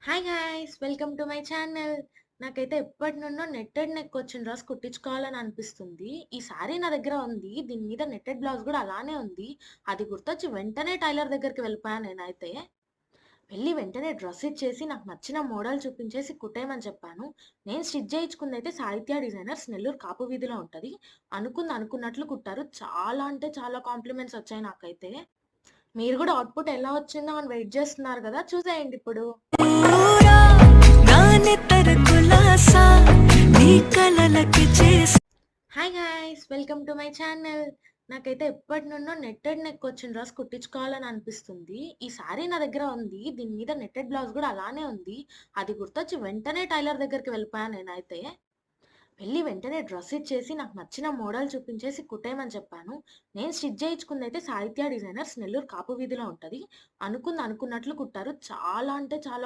Hi guys welcome to my channel. నాకైతే ఎప్పటి నుండో నెట్టెడ్ నెక్ వచ్చిన డ్రెస్ కుట్టించుకోవాలని అనిపిస్తుంది. ఈ సారీ నా దగ్గర ఉంది. దీని మీద నెట్టెడ్ బ్లౌజ్ కూడా అలానే ఉంది. అది గుర్తొచ్చి వెంటనే టైలర్ దగ్గరికి వెళ్ళిపోయాను. నేనైతే వెళ్ళి వెంటనే డ్రెస్ ఇచ్చేసి నాకు నచ్చిన మోడల్ చూపించేసి కుట్టేయమని చెప్పాను. నేను స్టిచ్ చేయించుకుంది అయితే సాహిత్య డిజైనర్స్, నెల్లూరు కాపు వీధిలో ఉంటుంది. అనుకున్నట్లు కుట్టారు. చాలా అంటే చాలా కాంప్లిమెంట్స్ వచ్చాయి నాకైతే. మీరు కూడా అవుట్పుట్ ఎలా వచ్చిందో అని వెయిట్ చేస్తున్నారు కదా, చూసేయండి ఇప్పుడు. ఊరా నానే తరకులాసా నీ కలలకి చేసి hi guys welcome to my channel. నాకైతే ఎప్పటి నుండో నెట్టెడ్ నెక్ వచ్చిన డ్రెస్ కుట్టించుకోవాలని అనిపిస్తుంది. ఈ సారీ నా దగ్గర ఉంది. దీని మీద నెట్టెడ్ బ్లౌజ్ కూడా అలానే ఉంది. అది గుర్తొచ్చి వెంటనే టైలర్ దగ్గరికి వెళ్ళిపోయాను. నేనైతే వెళ్ళి వెంటనే డ్రెస్ ఇచ్చేసి నాకు నచ్చిన మోడల్ చూపించేసి కుట్టేయమని చెప్పాను. నేను స్టిచ్ చేయించుకుంది అయితే సాహిత్య డిజైనర్స్, నెల్లూరు కాపు వీధిలో ఉంటుంది. అనుకున్నట్లు కుట్టారు. చాలా అంటే చాలా